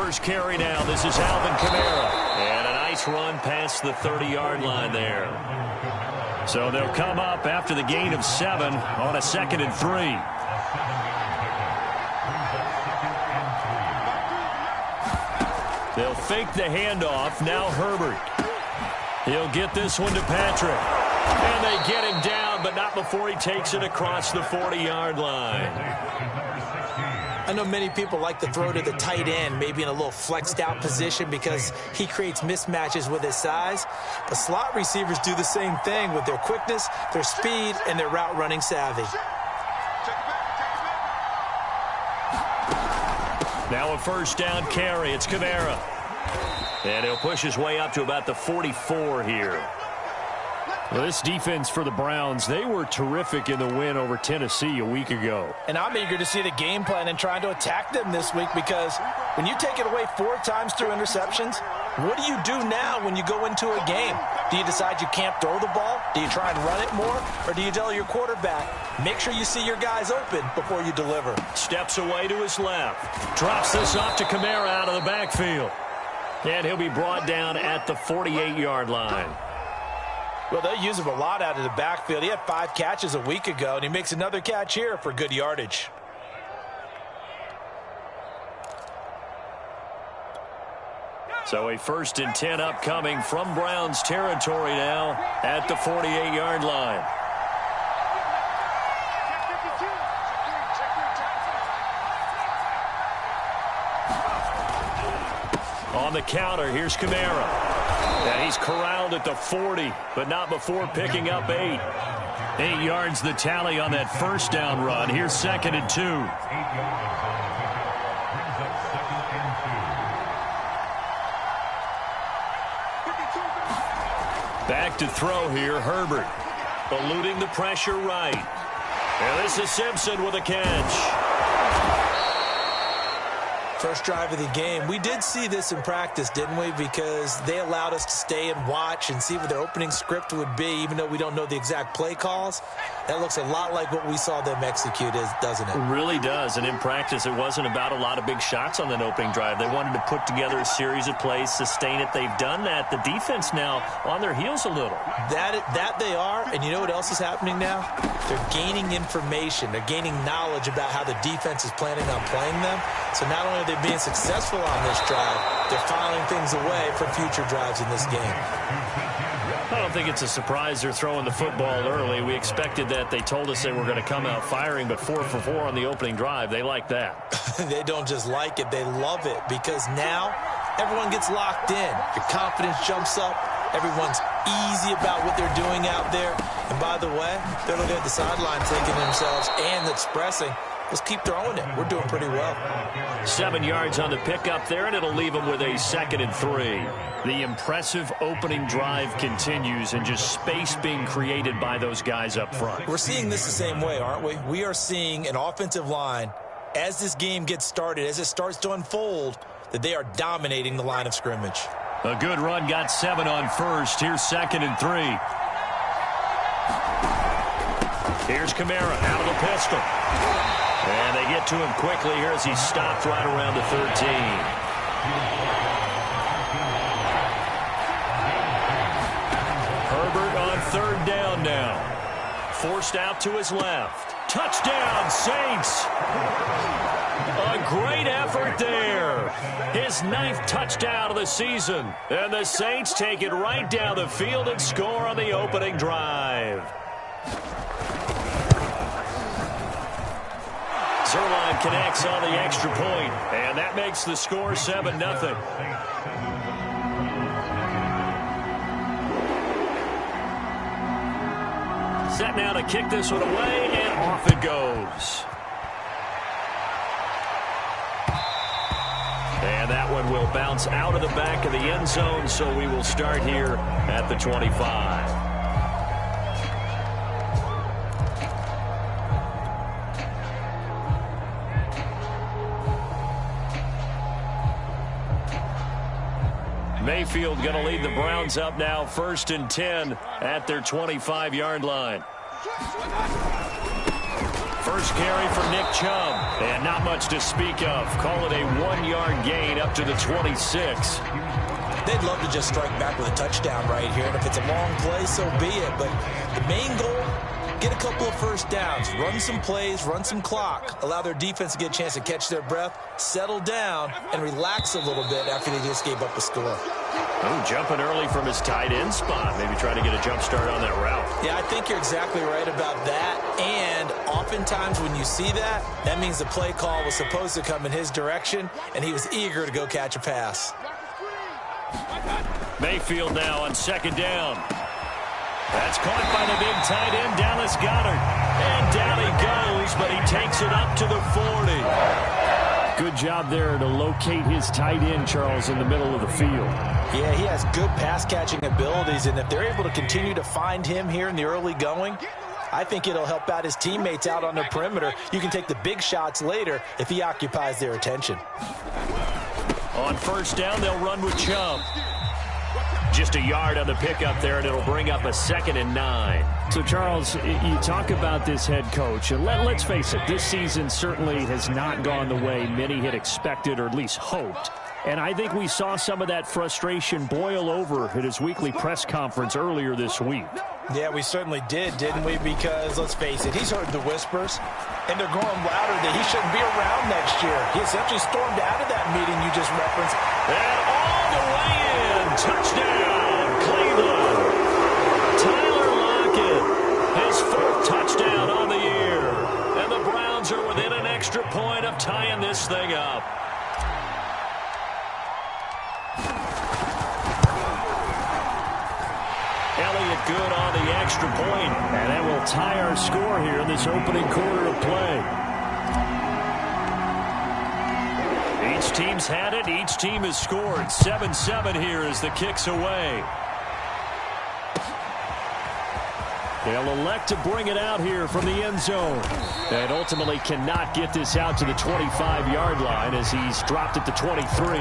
first carry now. This is Alvin Kamara. And a nice run past the 30-yard line there. So they'll come up after the gain of 7 on a 2nd and 3. They'll fake the handoff. Now Herbert. He'll get this one to Patrick. And they get him down, but not before he takes it across the 40-yard line. I know many people like to throw to the tight end, maybe in a little flexed out position because he creates mismatches with his size. But slot receivers do the same thing with their quickness, their speed, and their route running savvy. Now a first down carry. It's Kamara. And he'll push his way up to about the 44 here. Well, this defense for the Browns, they were terrific in the win over Tennessee a week ago. And I'm eager to see the game plan and trying to attack them this week because when you take it away 4 times through interceptions, what do you do now when you go into a game? Do you decide you can't throw the ball? Do you try and run it more? Or do you tell your quarterback, make sure you see your guys open before you deliver? Steps away to his left. Drops this off to Kamara out of the backfield. And he'll be brought down at the 48-yard line. Well, they use him a lot out of the backfield. He had 5 catches a week ago, and he makes another catch here for good yardage. So a 1st and 10 upcoming from Browns territory now at the 48-yard line. On the counter, here's Kamara. And he's corralled at the 40, but not before picking up 8. 8 yards the tally on that first down run. Here's 2nd and 2. Back to throw here, Herbert. Eluding the pressure right. And this is Simpson with a catch. First drive of the game. We did see this in practice, didn't we? Because they allowed us to stay and watch and see what their opening script would be, even though we don't know the exact play calls. That looks a lot like what we saw them execute, doesn't it? It really does. And in practice, it wasn't about a lot of big shots on that opening drive. They wanted to put together a series of plays, sustain it. They've done that. The defense now on their heels a little. That they are. And you know what else is happening now? They're gaining information. They're gaining knowledge about how the defense is planning on playing them. So not only are they being successful on this drive, they're filing things away for future drives in this game. I don't think it's a surprise they're throwing the football early. We expected that. They told us they were going to come out firing, but 4 for 4 on the opening drive. They like that. They don't just like it, they love it, because now everyone gets locked in. Your confidence jumps up. Everyone's easy about what they're doing out there. And by the way, they're looking at the sideline thinking to themselves and expressing, let's keep throwing it. We're doing pretty well. 7 yards on the pickup there, and it'll leave them with a 2nd and 3. The impressive opening drive continues, and just space being created by those guys up front. We're seeing this the same way, aren't we? We are seeing an offensive line, as this game gets started, as it starts to unfold, that they are dominating the line of scrimmage. A good run, got 7 on first. Here's 2nd and 3. Here's Kamara out of the pistol. And they get to him quickly here as he stopped right around the 13. Herbert on 3rd down now. Forced out to his left. Touchdown, Saints. A great effort there. His 9th touchdown of the season. And the Saints take it right down the field and score on the opening drive. Zerline connects on the extra point, and that makes the score 7-0. Set now to kick this one away, and off it goes. And that one will bounce out of the back of the end zone, so we will start here at the 25. Mayfield going to lead the Browns up now, 1st and 10 at their 25-yard line. First carry for Nick Chubb. And not much to speak of. Call it a 1-yard gain up to the 26. They'd love to just strike back with a touchdown right here. And if it's a long play, so be it. But the main goal, get a couple of first downs, run some plays, run some clock, allow their defense to get a chance to catch their breath, settle down, and relax a little bit after they just gave up a score. Oh, jumping early from his tight end spot. Maybe trying to get a jump start on that route. Yeah, I think you're exactly right about that. And oftentimes when you see that, that means the play call was supposed to come in his direction, and he was eager to go catch a pass. Mayfield now on second down. That's caught by the big tight end, Dallas Goedert. And down he goes, but he takes it up to the 40. Good job there to locate his tight end, Charles, in the middle of the field. Yeah, he has good pass-catching abilities, and if they're able to continue to find him here in the early going, I think it'll help out his teammates out on the perimeter. You can take the big shots later if he occupies their attention. On first down, they'll run with Chubb. Just a yard on the pickup there, and it'll bring up a 2nd and 9. So, Charles, you talk about this head coach, and let's face it, this season certainly has not gone the way many had expected or at least hoped. And I think we saw some of that frustration boil over at his weekly press conference earlier this week. Yeah, we certainly did, didn't we? Because, let's face it, he's heard the whispers, and they're growing louder that he shouldn't be around next year. He essentially stormed out of that meeting you just referenced. And all the way in, touchdown, Cleveland. Tyler Lockett, his 4th touchdown on the year. And the Browns are within an extra point of tying this thing up. Elliott good on the extra point. And that will tie our score here in this opening quarter of play. Each team's had it. Each team has scored. 7-7 here as the kick's away. They'll elect to bring it out here from the end zone. And ultimately cannot get this out to the 25-yard line as he's dropped it to 23.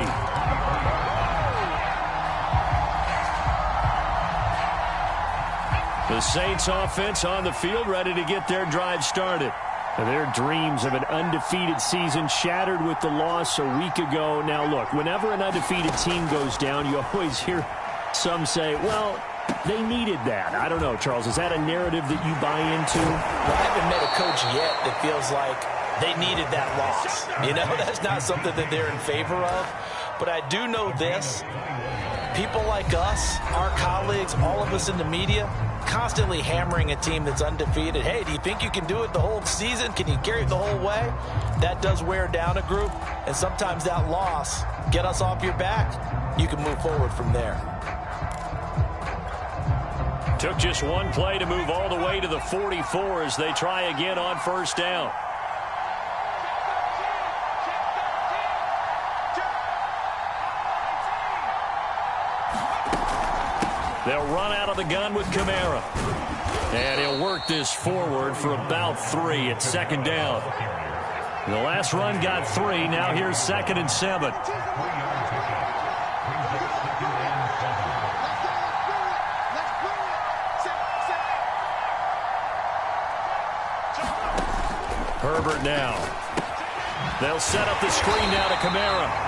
The Saints offense on the field, ready to get their drive started. Their dreams of an undefeated season shattered with the loss a week ago. Now, look, whenever an undefeated team goes down, you always hear some say, well, they needed that. I don't know, Charles. Is that a narrative that you buy into? Well, I haven't met a coach yet that feels like they needed that loss. You know, that's not something that they're in favor of. But I do know this. People like us, our colleagues, all of us in the media, constantly hammering a team that's undefeated. Hey, do you think you can do it the whole season? Can you carry it the whole way? That does wear down a group, and sometimes that loss, get us off your back, you can move forward from there. Took just one play to move all the way to the 44 as they try again on first down. They'll run out of the gun with Kamara. And he'll work this forward for about 3 at second down. The last run got 3. Now here's 2nd and 7. Herbert now. They'll set up the screen now to Kamara.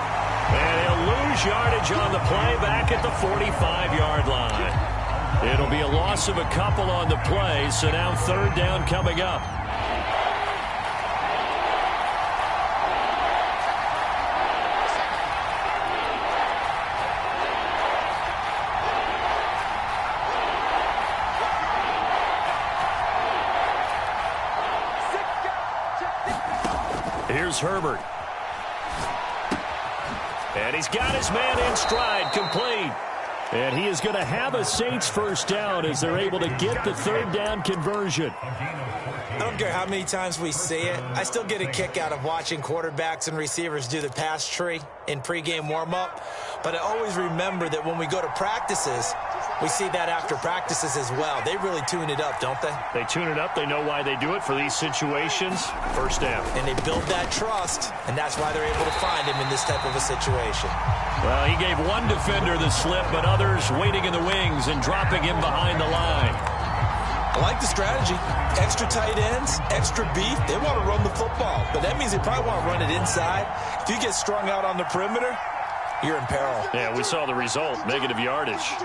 And he'll lose yardage on the play back at the 45-yard line. It'll be a loss of a couple on the play, so now 3rd down coming up. Here's Herbert. And he's got his man in stride, complete. And he is going to have a Saints first down as they're able to get the 3rd down conversion. I don't care how many times we see it. I still get a kick out of watching quarterbacks and receivers do the pass tree in pregame warm-up. But I always remember that when we go to practices, we see that after practices as well. They really tune it up, don't they? They tune it up. They know why they do it for these situations. First down. And they build that trust, and that's why they're able to find him in this type of a situation. Well, he gave one defender the slip, but others waiting in the wings and dropping him behind the line. I like the strategy. Extra tight ends, extra beef. They want to run the football, but that means they probably want to run it inside. If you get strung out on the perimeter, you're in peril. Yeah, we saw the result, negative yardage.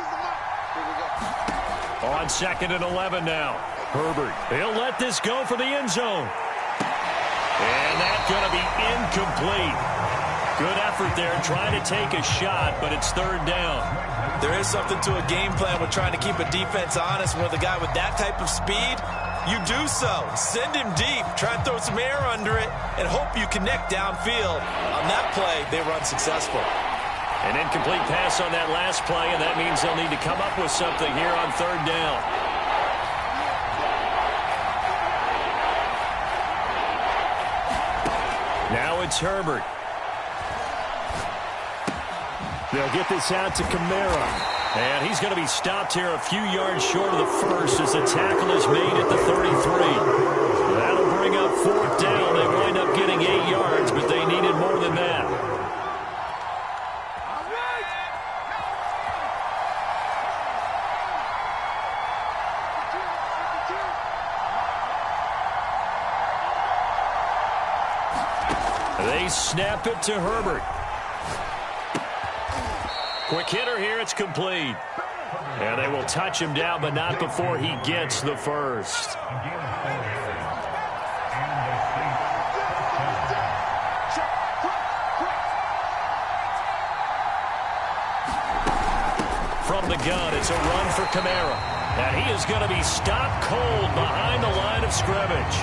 On 2nd and 11 now. Herbert, he'll let this go for the end zone. And that's going to be incomplete. Good effort there trying to take a shot, but it's 3rd down. There is something to a game plan with trying to keep a defense honest. With a guy with that type of speed, you do so. Send him deep, try and throw some air under it, and hope you connect downfield. On that play, they run successful. An incomplete pass on that last play, and that means they'll need to come up with something here on 3rd down. Now it's Herbert. They'll get this out to Kamara. And he's going to be stopped here a few yards short of the first as the tackle is made at the 33. That'll bring up 4th down. They wind up getting 8 yards, but they needed more than that. They snap it to Herbert. Quick hitter here, it's complete. And they will touch him down, but not before he gets the first. From the gun, it's a run for Kamara. And he is going to be stopped cold behind the line of scrimmage.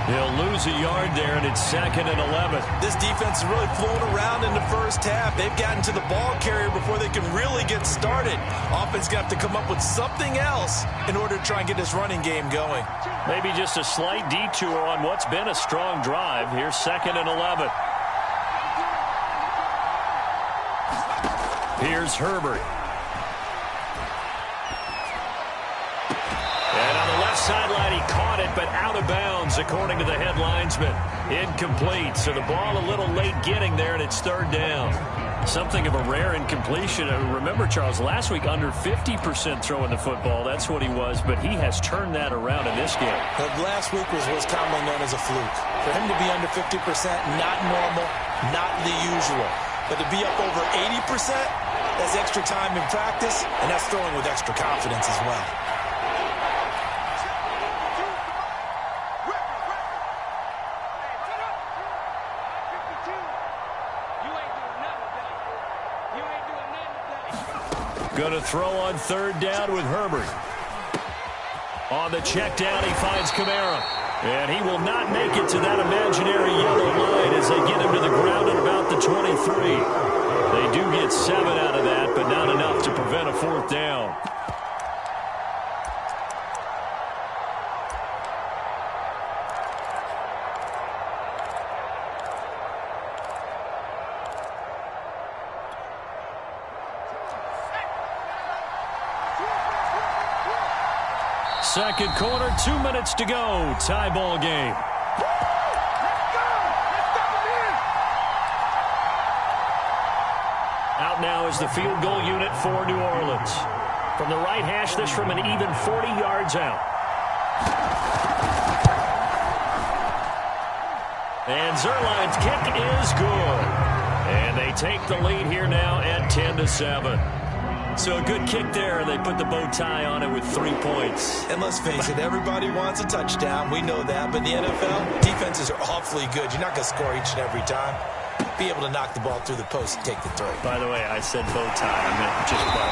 He'll lose a yard there, and it's 2nd and 11. This defense is really flown around in the first half. They've gotten to the ball carrier before they can really get started. Offense going to have to come up with something else in order to try and get this running game going. Maybe just a slight detour on what's been a strong drive. Here's 2nd and 11. Here's Herbert. Sideline, he caught it, but out of bounds, according to the head linesman. Incomplete, so the ball a little late getting there, and it's 3rd down. Something of a rare incompletion. Remember, Charles, last week under 50% throwing the football. That's what he was, but he has turned that around in this game. Last week was what's commonly known as a fluke. For him to be under 50%, not normal, not the usual. But to be up over 80%, that's extra time in practice, and that's throwing with extra confidence as well. Going to throw on 3rd down with Herbert. On the check down, he finds Kamara. And he will not make it to that imaginary yellow line as they get him to the ground at about the 23. They do get 7 out of that, but not enough to prevent a 4th down. Second quarter, 2 minutes to go. Tie ball game. Out now is the field goal unit for New Orleans. From the right hash, this from an even 40 yards out. And Zerline's kick is good. And they take the lead here now at 10-7. So a good kick there, and they put the bow tie on it with 3 points. And let's face it, everybody wants a touchdown. We know that. But in the NFL, defenses are awfully good. You're not going to score each and every time. Be able to knock the ball through the post and take the throw. By the way, I said bow tie. I meant just bow.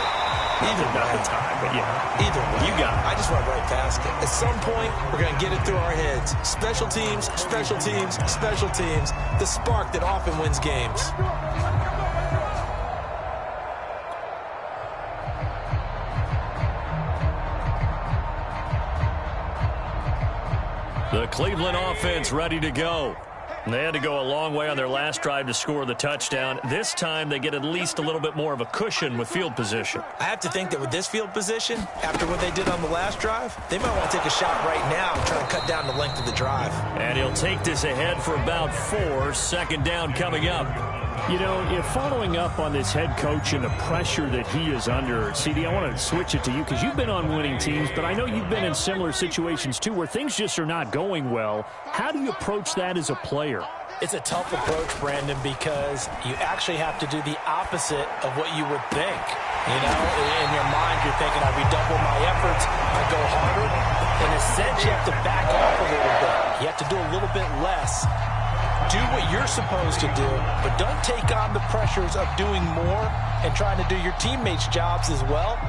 Either not way. the tie, but yeah. Either way. You got it. I just went right past it. At some point, we're going to get it through our heads. Special teams, special teams, special teams. The spark that often wins games. The Cleveland offense ready to go. They had to go a long way on their last drive to score the touchdown. This time they get at least a little bit more of a cushion with field position. I have to think that with this field position, after what they did on the last drive, they might want to take a shot right now and try to cut down the length of the drive. And he'll take this ahead for about 4. 2nd down coming up. You know, if following up on this head coach and the pressure that he is under, CD, I want to switch it to you because you've been on winning teams, but I know you've been in similar situations too where things just are not going well. How do you approach that as a player? It's a tough approach, Brandon, because you actually have to do the opposite of what you would think. You know, in your mind, you're thinking, I redouble my efforts, I go harder. In a sense, you have to back off a little bit. You have to do a little bit less. Do what you're supposed to do, but don't take on the pressures of doing more and trying to do your teammates' jobs as well.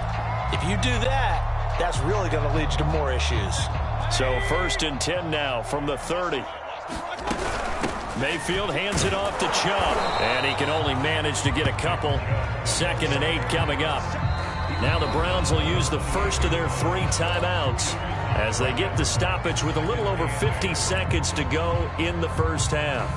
If you do that, that's really going to lead you to more issues. So 1st and 10 now from the 30. Mayfield hands it off to Chubb, and he can only manage to get a couple. 2nd and 8 coming up. Now the Browns will use the first of their 3 timeouts as they get the stoppage with a little over 50 seconds to go in the first half.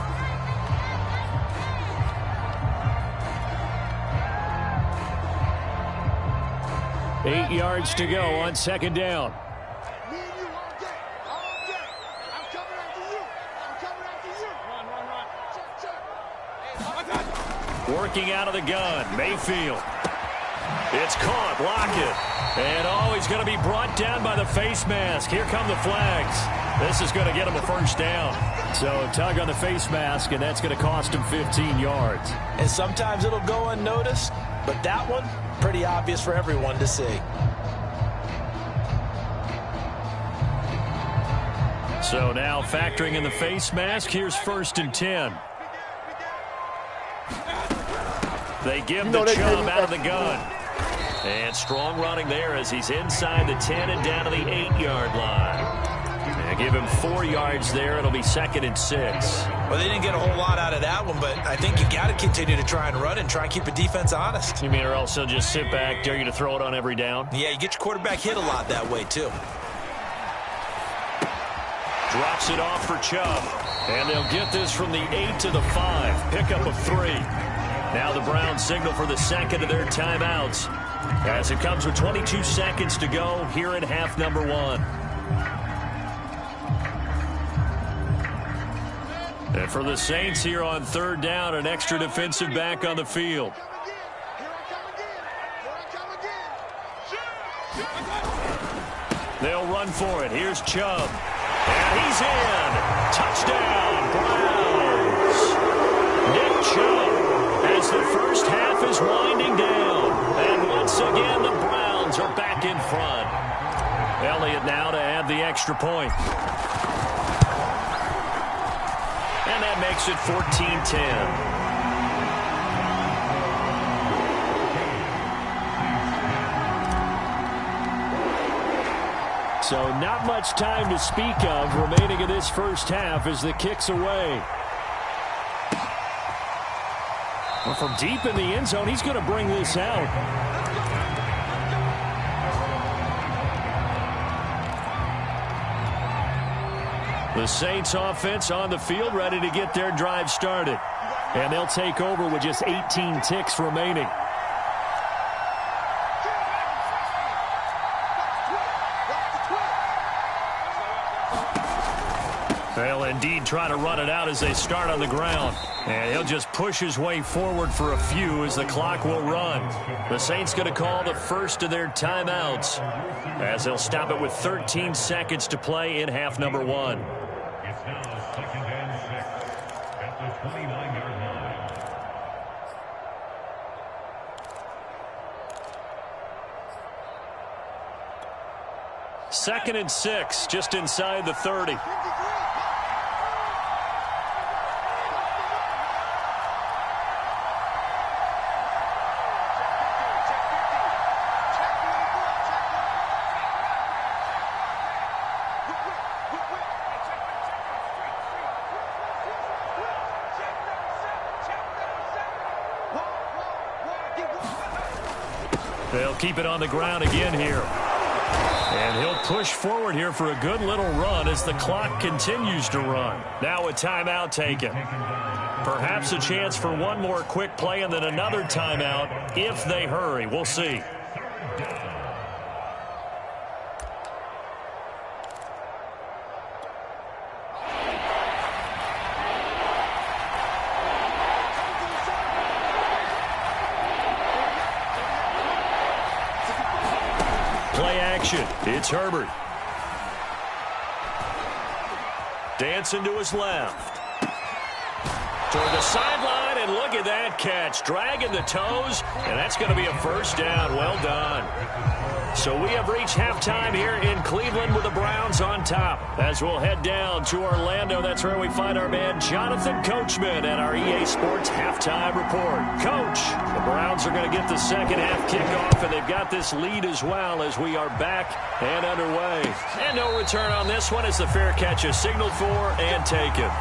Eight yards to go on 2nd down. Working out of the gun, Mayfield. It's caught, Lockett. And he's going to be brought down by the face mask. Here come the flags. This is going to get him a first down. So tug on the face mask, and that's going to cost him 15 yards. And sometimes it'll go unnoticed, but that one, pretty obvious for everyone to see. So now factoring in the face mask, here's 1st and 10. They give the Chubb out of the gun. And strong running there as he's inside the 10 and down to the 8-yard line. And give him 4 yards there. It'll be 2nd and 6. Well, they didn't get a whole lot out of that one, but I think you got to continue to try and run and try and keep the defense honest. You mean or else they'll just sit back, dare you to throw it on every down? Yeah, you get your quarterback hit a lot that way, too. Drops it off for Chubb. And they'll get this from the 8 to the 5. Pickup of 3. Now the Browns signal for the 2nd of their timeouts as it comes with 22 seconds to go here in half number 1. And for the Saints here on 3rd down, an extra defensive back on the field. They'll run for it. Here's Chubb. And he's in. Touchdown, Browns. Nick Chubb as the first half is winding down. And once again, the Browns are back in front. Elliott now to add the extra point. And that makes it 14-10. So not much time to speak of remaining in this first half as the kick's away. Well, from deep in the end zone, he's going to bring this out. The Saints offense on the field ready to get their drive started. And they'll take over with just 18 ticks remaining. They'll indeed try to run it out as they start on the ground. And he'll just push his way forward for a few as the clock will run. The Saints going to call the first of their timeouts as they'll stop it with 13 seconds to play in half number 1. It's now 2nd and 6 at the 29-yard line. 2nd and 6, just inside the 30. They'll keep it on the ground again here. And he'll push forward here for a good little run as the clock continues to run. Now a timeout taken. Perhaps a chance for one more quick play and then another timeout if they hurry. We'll see. Play action. It's Herbert. Dancing to his left. Toward the sideline, and look at that catch. Dragging the toes, and that's going to be a first down. Well done. So we have reached halftime here in Cleveland with the Browns on top. As we'll head down to Orlando, that's where we find our man Jonathan Coachman at our EA Sports Halftime Report. Coach, the Browns are going to get the second half kickoff, and they've got this lead as well as we are back and underway. And no return on this one as the fair catch is signaled for and taken.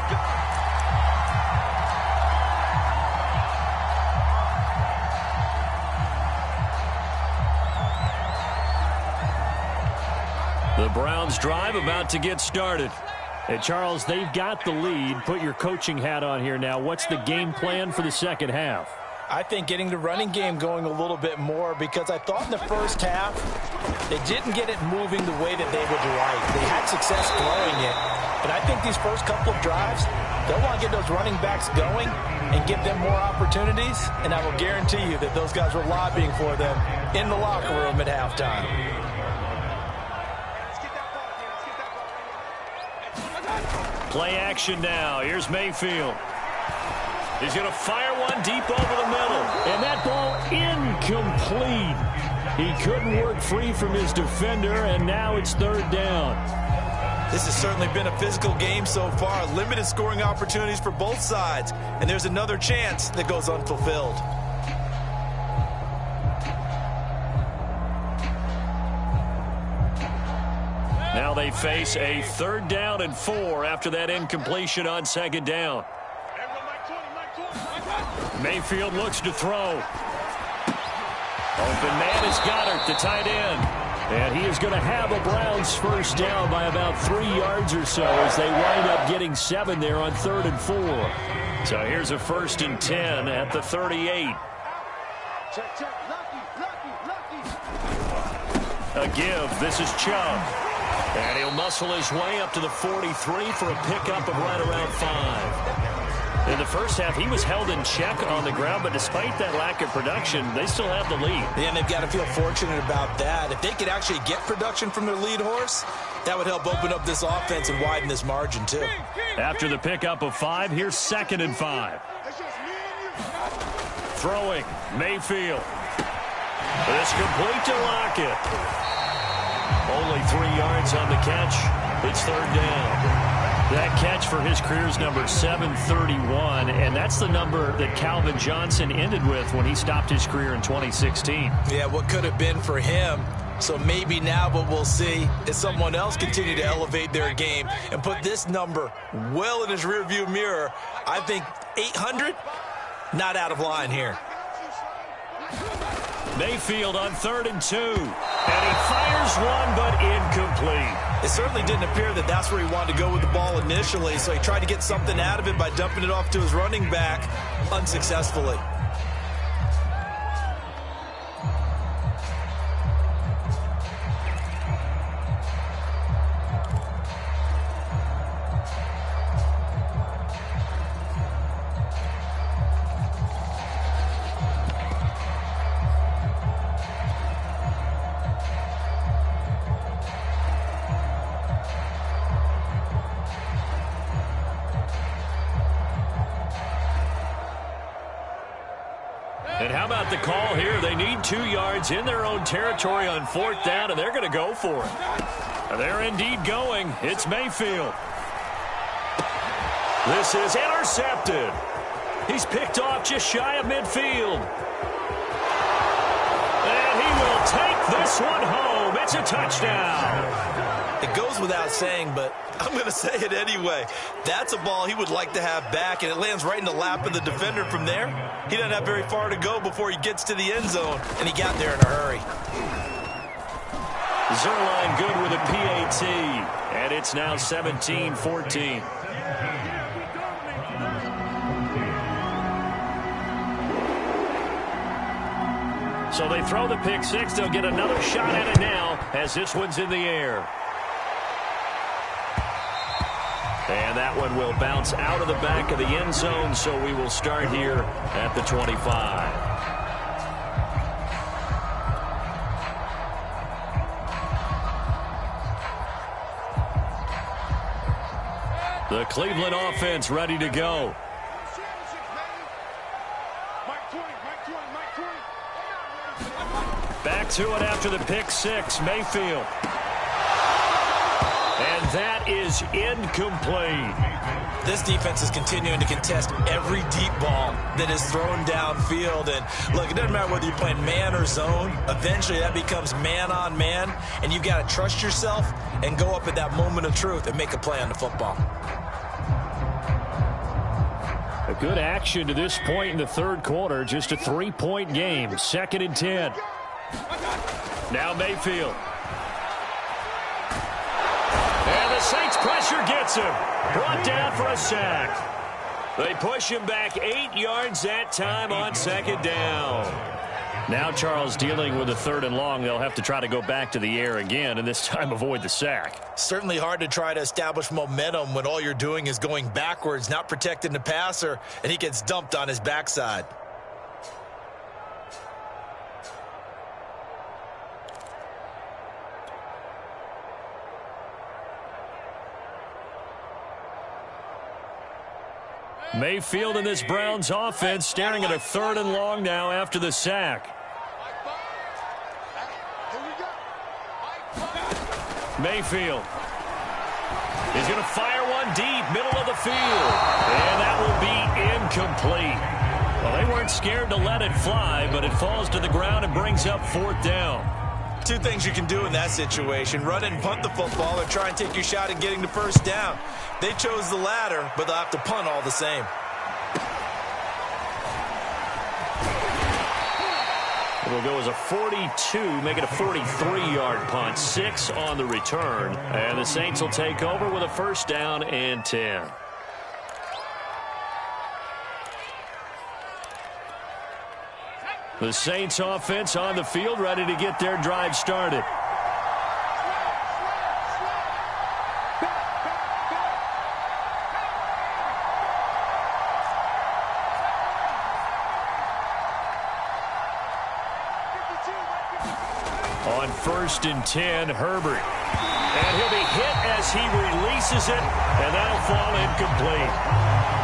The Browns drive about to get started. Hey, Charles, they've got the lead. Put your coaching hat on here now. What's the game plan for the second half? I think getting the running game going a little bit more, because I thought in the first half they didn't get it moving the way that they would like. They had success throwing it. But I think these first couple of drives, they'll want to get those running backs going and give them more opportunities. And I will guarantee you that those guys were lobbying for them in the locker room at halftime. Play action now. Here's Mayfield. He's going to fire one deep over the middle. And that ball incomplete. He couldn't work free from his defender, and now it's third down. This has certainly been a physical game so far. Limited scoring opportunities for both sides. And there's another chance that goes unfulfilled. Now they face a 3rd down and 4 after that incompletion on 2nd down. Mayfield looks to throw. Open man is Goddard, the tight end. And he is going to have a Browns first down by about 3 yards or so as they wind up getting 7 there on 3rd and 4. So here's a 1st and 10 at the 38. A give. This is Chubb. And he'll muscle his way up to the 43 for a pickup of right around 5. In the first half, he was held in check on the ground, but despite that lack of production, they still have the lead. Yeah, and they've got to feel fortunate about that. If they could actually get production from their lead horse, that would help open up this offense and widen this margin, too. After the pickup of 5, here's 2nd and 5. Throwing, Mayfield. It's complete to Lockett. Only 3 yards on the catch. It's 3rd down. That catch for his career is number 731, and that's the number that Calvin Johnson ended with when he stopped his career in 2016. Yeah, what could have been for him. So maybe now what we'll see is someone else continue to elevate their game and put this number well in his rearview mirror. I think 800, not out of line here. Mayfield on 3rd and 2. And he fires one, but incomplete. It certainly didn't appear that that's where he wanted to go with the ball initially, so he tried to get something out of it by dumping it off to his running back unsuccessfully. And how about the call here? They need 2 yards in their own territory on 4th down, and they're going to go for it. They're indeed going. It's Mayfield. This is intercepted. He's picked off just shy of midfield. And he will take this one home. It's a touchdown. It goes without saying, but I'm going to say it anyway. That's a ball he would like to have back, and it lands right in the lap of the defender from there. He doesn't have very far to go before he gets to the end zone, and he got there in a hurry. Zerline good with a PAT, and it's now 17-14. So they throw the pick six. They'll get another shot at it now as this one's in the air. And that one will bounce out of the back of the end zone, so we will start here at the 25. The Cleveland offense ready to go. Back to it after the pick six, Mayfield. And that is incomplete. This defense is continuing to contest every deep ball that is thrown downfield. And look, it doesn't matter whether you're playing man or zone. Eventually that becomes man on man. And you've got to trust yourself and go up at that moment of truth and make a play on the football. A good action to this point in the third quarter. Just a 3-point game. 2nd and 10. Now Mayfield. And the Saints pressure gets him. Brought down for a sack. They push him back 8 yards that time on 2nd down. Now Charles dealing with a 3rd and long. They'll have to try to go back to the air again and this time avoid the sack. Certainly hard to try to establish momentum when all you're doing is going backwards, not protecting the passer, and he gets dumped on his backside. Mayfield in this Browns offense staring at a 3rd and long now after the sack. Mayfield. He's going to fire one deep, middle of the field. And that will be incomplete. Well, they weren't scared to let it fly, but it falls to the ground and brings up 4th down. Two things you can do in that situation: run and punt the football, or try and take your shot at getting the first down. They chose the latter, but they'll have to punt all the same. It'll go as a 42, make it a 43-yard punt. 6 on the return. And the Saints will take over with a 1st down and 10. The Saints offense on the field, ready to get their drive started. On 1st and 10, Herbert. And he'll be hit as he releases it, and that'll fall incomplete.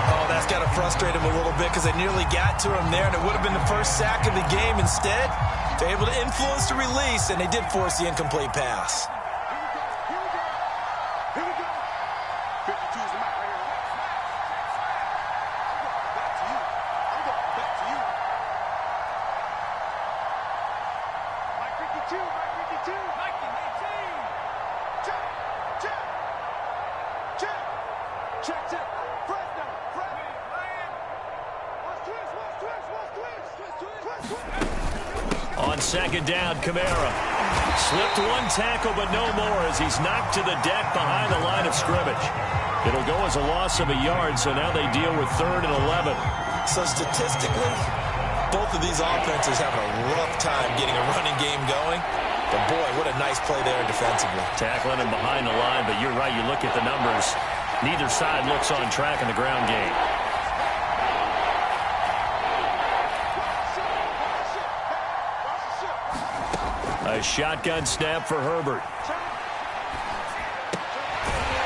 Oh, that's got to frustrate him a little bit because they nearly got to him there, and it would have been the first sack of the game. Instead, they're able to influence the release, and they did force the incomplete pass. On 2nd down, Kamara. Slipped one tackle, but no more as he's knocked to the deck behind the line of scrimmage. It'll go as a loss of a yard, so now they deal with 3rd and 11. So statistically, both of these offenses having a rough time getting a running game going. But boy, what a nice play there defensively. Tackling him behind the line, but you're right, you look at the numbers. Neither side looks on track in the ground game. A shotgun snap for Herbert.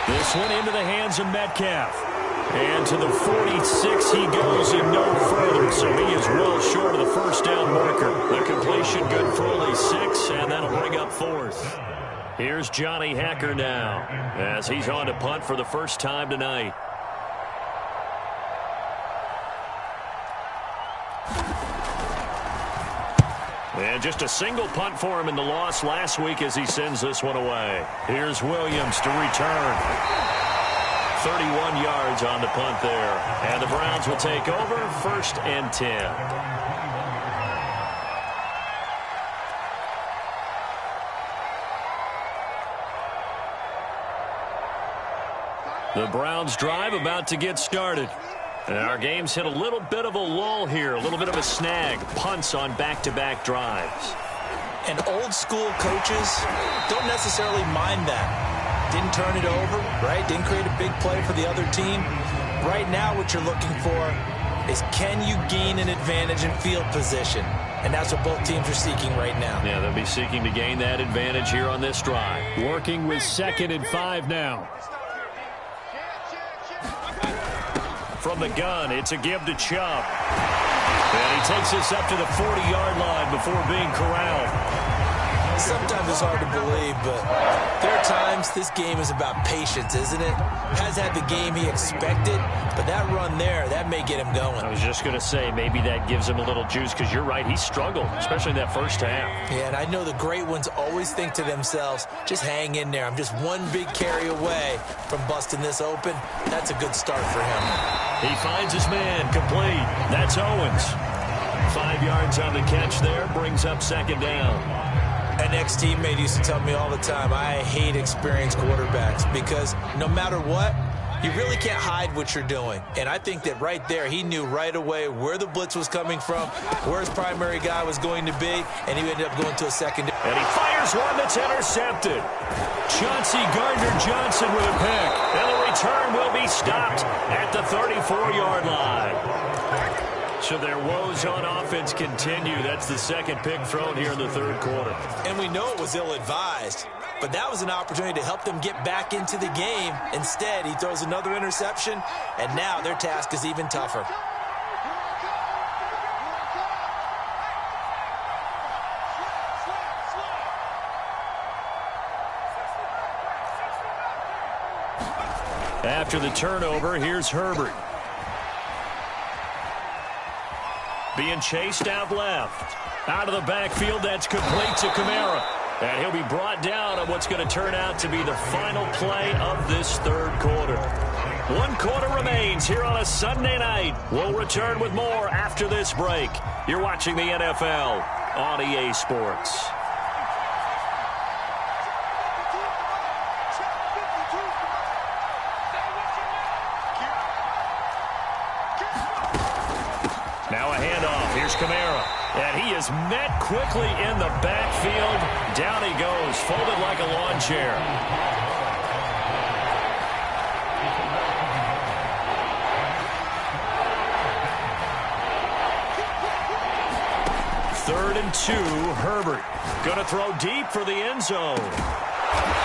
This one into the hands of Metcalf. And to the 46 he goes and no further. So he is well short of the 1st down marker. The completion good for only 6, and that'll bring up 4th. Here's Johnny Hacker now as he's on to punt for the first time tonight. And just a single punt for him in the loss last week as he sends this one away. Here's Williams to return. 31 yards on the punt there. And the Browns will take over 1st and 10. The Browns drive about to get started. And our game's hit a little bit of a lull here, a little bit of a snag. Punts on back-to-back drives. And old school coaches don't necessarily mind that. Didn't turn it over, right? Didn't create a big play for the other team. Right now what you're looking for is, can you gain an advantage in field position? And that's what both teams are seeking right now. Yeah, they'll be seeking to gain that advantage here on this drive. Working with 2nd and 5 now. From the gun, it's a give to Chubb. And he takes this up to the 40-yard line before being corralled. Sometimes it's hard to believe, but there are times this game is about patience, isn't it? Has had the game he expected, but that run there, that may get him going. I was just going to say, maybe that gives him a little juice, because you're right, he struggled, especially in that first half. Yeah, and I know the great ones always think to themselves, just hang in there. I'm just one big carry away from busting this open. That's a good start for him. He finds his man, complete. That's Owens. 5 yards on the catch there, brings up second down. An ex-teammate used to tell me all the time, I hate experienced quarterbacks because no matter what, you really can't hide what you're doing. And I think that right there, he knew right away where the blitz was coming from, where his primary guy was going to be, and he ended up going to a secondary. And he fires one that's intercepted. Chauncey Gardner-Johnson with a pick. And the return will be stopped at the 34-yard line. So their woes on offense continue. That's the second pick thrown here in the third quarter. And we know it was ill-advised, but that was an opportunity to help them get back into the game. Instead, he throws another interception, and now their task is even tougher. After the turnover, here's Herbert. Being chased out left. Out of the backfield, that's complete to Kamara. And he'll be brought down on what's going to turn out to be the final play of this third quarter. 1 quarter remains here on a Sunday night. We'll return with more after this break. You're watching the NFL on EA Sports. Now a handoff. Here's Kamara. And he is met quickly in the backfield. Down he goes, folded like a lawn chair. Third and 2, Herbert. Going to throw deep for the end zone.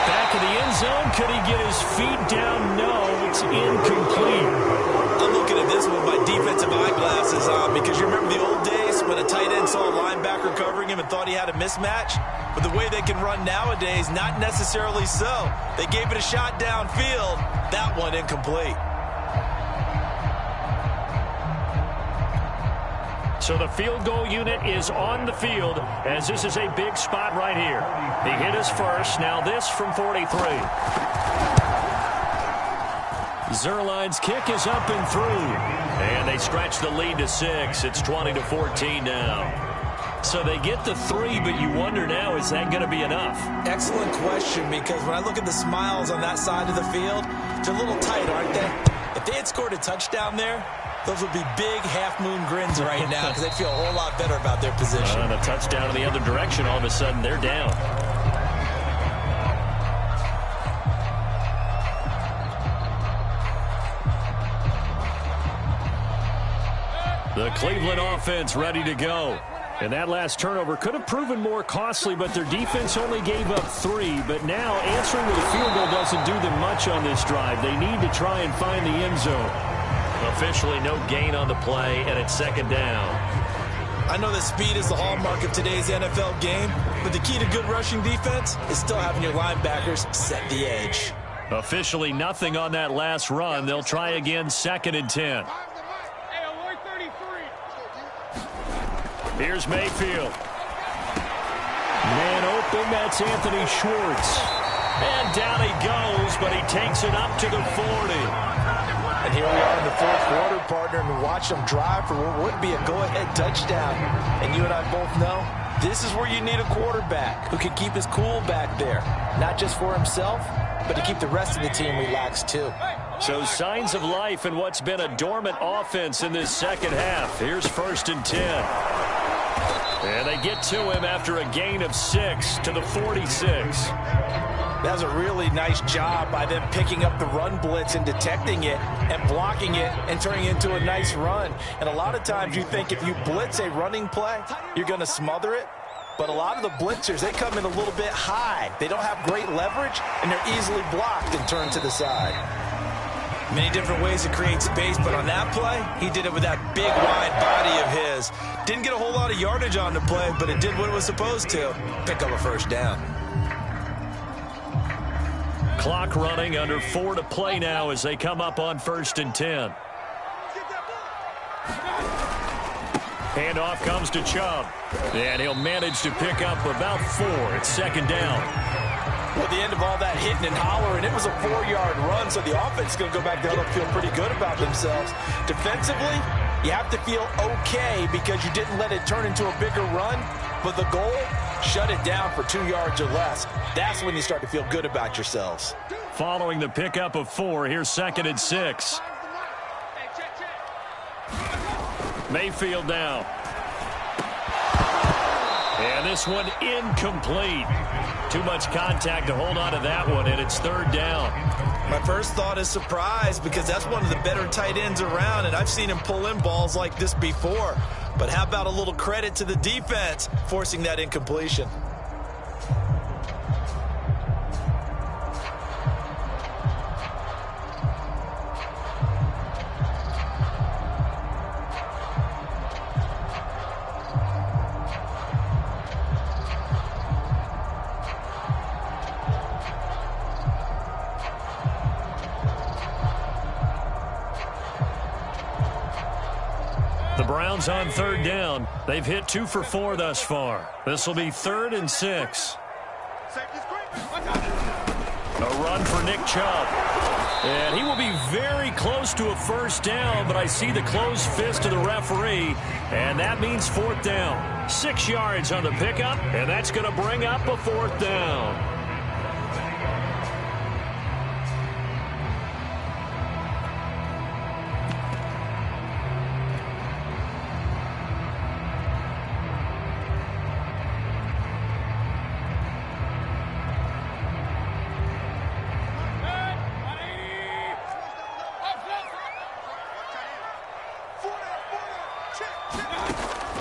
Back in the end zone. Could he get his feet down? No, it's incomplete. I'm looking at this with my defensive eyeglasses on because you remember the old days when a tight end saw a linebacker covering him and thought he had a mismatch? But the way they can run nowadays, not necessarily so. They gave it a shot downfield. That one incomplete. So the field goal unit is on the field as this is a big spot right here. He hit his first. Now this from 43. Zerline's kick is up and through. And they stretch the lead to 6. It's 20-14 now. So they get the 3, but you wonder now, is that going to be enough? Excellent question, because when I look at the smiles on that side of the field, they're a little tight, aren't they? If they had scored a touchdown there, those would be big half-moon grins right now because they'd feel a whole lot better about their position. And a touchdown in the other direction, all of a sudden they're down. The Cleveland offense ready to go. And that last turnover could have proven more costly, but their defense only gave up 3. But now answering with a field goal doesn't do them much on this drive. They need to try and find the end zone. Officially no gain on the play, and it's second down. I know that speed is the hallmark of today's NFL game, but the key to good rushing defense is still having your linebackers set the edge. Officially nothing on that last run. They'll try again, 2nd and 10. Here's Mayfield. Man open, that's Anthony Schwartz. And down he goes, but he takes it up to the 40. And here we are in the fourth quarter, partner, and watch them drive for what would be a go-ahead touchdown. And you and I both know this is where you need a quarterback who can keep his cool back there. Not just for himself, but to keep the rest of the team relaxed too. So signs of life in what's been a dormant offense in this second half. Here's 1st and 10. And they get to him after a gain of 6 to the 46. That was a really nice job by them picking up the run blitz and detecting it and blocking it and turning it into a nice run. And a lot of times you think if you blitz a running play, you're going to smother it. But a lot of the blitzers, they come in a little bit high. They don't have great leverage, and they're easily blocked and turned to the side. Many different ways to create space, but on that play, he did it with that big, wide body of his. Didn't get a whole lot of yardage on the play, but it did what it was supposed to. Pick up a first down. Clock running, under 4 to play now as they come up on 1st and 10. Handoff comes to Chubb, and he'll manage to pick up about 4. It's 2nd down. Well, the end of all that hitting and hollering, it was a 4-yard run, so the offense is going to go back down and feel pretty good about themselves. Defensively, you have to feel okay because you didn't let it turn into a bigger run, but the goal, shut it down for 2 yards or less. That's when you start to feel good about yourselves. Following the pickup of 4, here's 2nd and 6. Mayfield now. And this one incomplete. Too much contact to hold on to that one, and it's 3rd down. My first thought is surprise because that's one of the better tight ends around, and I've seen him pull in balls like this before. But how about a little credit to the defense forcing that incompletion? The Browns on 3rd down. They've hit 2 for 4 thus far. This will be 3rd and 6. A run for Nick Chubb. And he will be very close to a first down, but I see the closed fist of the referee, and that means 4th down. 6 yards on the pickup, and that's going to bring up a 4th down.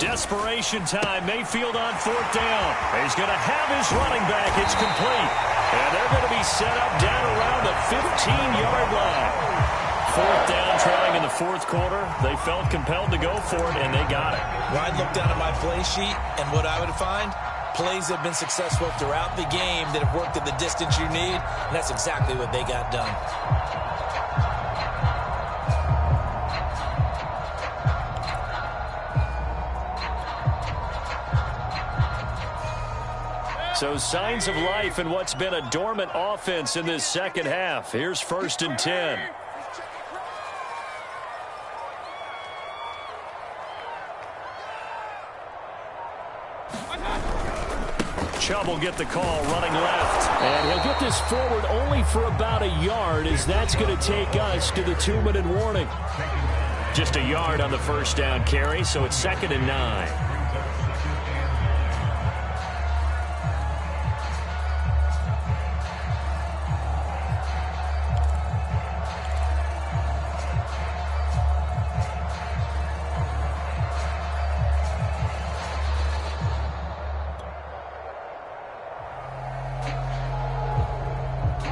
Desperation time. Mayfield on 4th down. He's going to have his running back. It's complete. And they're going to be set up down around the 15-yard line. 4th down, trailing in the 4th quarter. They felt compelled to go for it, and they got it. Well, I'd look down at my play sheet, and what I would find, plays have been successful throughout the game that have worked at the distance you need, and that's exactly what they got done. So signs of life in what's been a dormant offense in this second half. Here's 1st and 10. Chubb will get the call, running left. And he'll get this forward only for about a yard, as that's going to take us to the 2-minute warning. Just a yard on the first down carry, so it's 2nd and 9.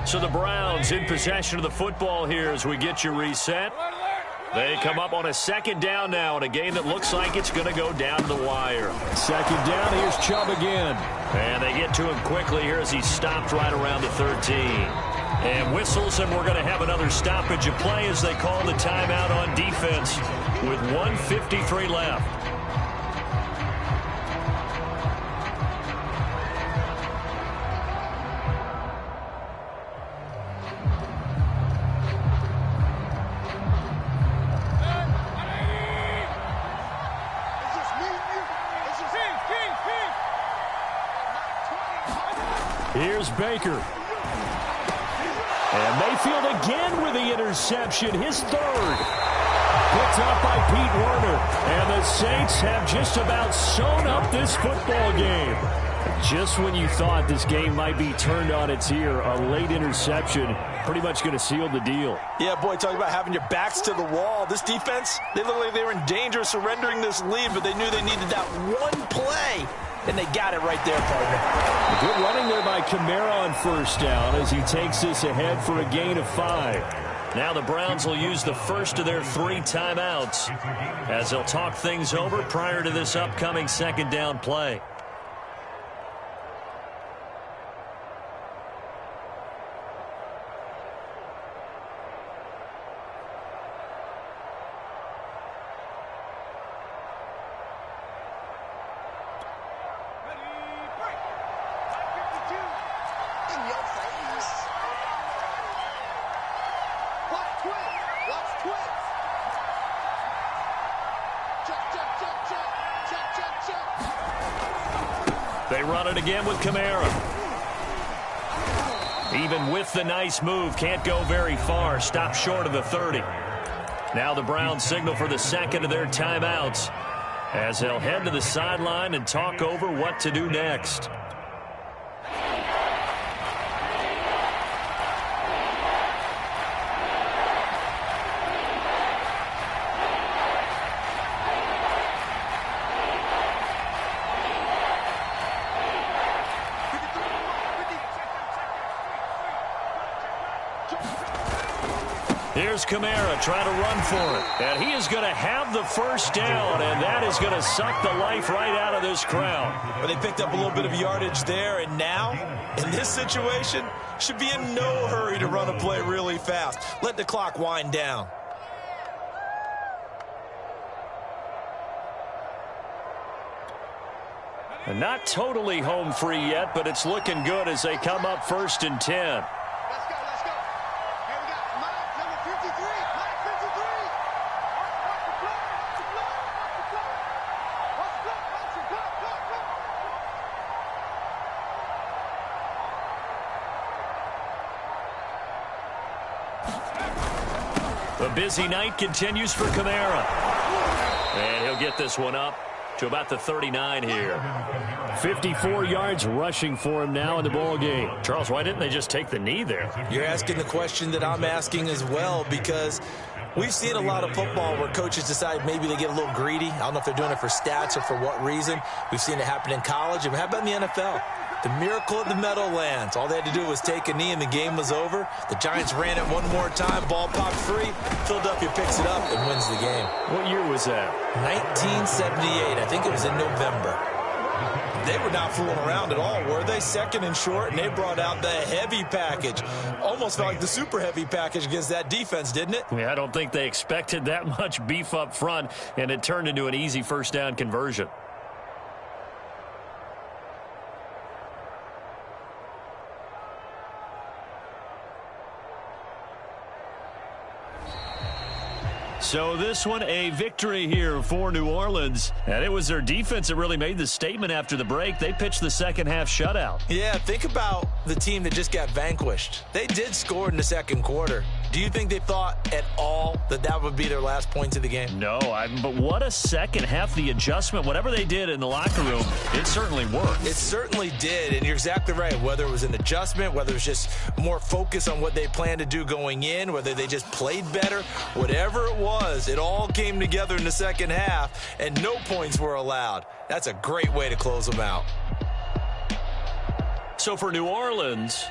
So the Browns in possession of the football here as we get you reset. They come up on a 2nd down now in a game that looks like it's going to go down to the wire. 2nd down, here's Chubb again. And they get to him quickly here as he's stopped right around the 13. And whistles, and we're going to have another stoppage of play as they call the timeout on defense with 1:53 left. Here's Baker. And Mayfield again with the interception, his 3rd. Picked up by Pete Werner. And the Saints have just about sewn up this football game. Just when you thought this game might be turned on its ear, a late interception pretty much going to seal the deal. Yeah, boy, talking about having your backs to the wall. This defense, they look like they were in danger of surrendering this lead, but they knew they needed that one play. And they got it right there, partner. Good running there by Kamara on 1st down as he takes this ahead for a gain of 5. Now the Browns will use the first of their 3 timeouts as they'll talk things over prior to this upcoming second down play. They run it again with Kamara. Even with the nice move, can't go very far. Stop short of the 30. Now the Browns signal for the second of their timeouts as they'll head to the sideline and talk over what to do next. Here's Kamara trying to run for it. And he is going to have the first down, and that is going to suck the life right out of this crowd. But they picked up a little bit of yardage there, and now, in this situation, should be in no hurry to run a play really fast. Let the clock wind down. And not totally home free yet, but it's looking good as they come up 1st and 10. The busy night continues for Kamara. And he'll get this one up to about the 39 here. 54 yards rushing for him now in the ball game. Charles, why didn't they just take the knee there? You're asking the question that I'm asking as well, because we've seen a lot of football where coaches decide maybe they get a little greedy. I don't know if they're doing it for stats or for what reason. We've seen it happen in college. And how about in the NFL? The miracle of the Meadowlands. All they had to do was take a knee and the game was over. The Giants ran it one more time. Ball popped free. Philadelphia picks it up and wins the game. What year was that? 1978. I think it was in November. They were not fooling around at all, were they? 2nd and short, and they brought out the heavy package. Almost felt like the super heavy package against that defense, didn't it? Yeah, I don't think they expected that much beef up front, and it turned into an easy first down conversion. So this one, a victory here for New Orleans. And it was their defense that really made the statement after the break. They pitched the second half shutout. Yeah, think about the team that just got vanquished. They did score in the second quarter. Do you think they thought at all that that would be their last points of the game? No, but what a second half. The adjustment, whatever they did in the locker room, it certainly worked. It certainly did, and you're exactly right. Whether it was an adjustment, whether it was just more focus on what they planned to do going in, whether they just played better, whatever it was, it all came together in the second half, and no points were allowed. That's a great way to close them out. So for New Orleans,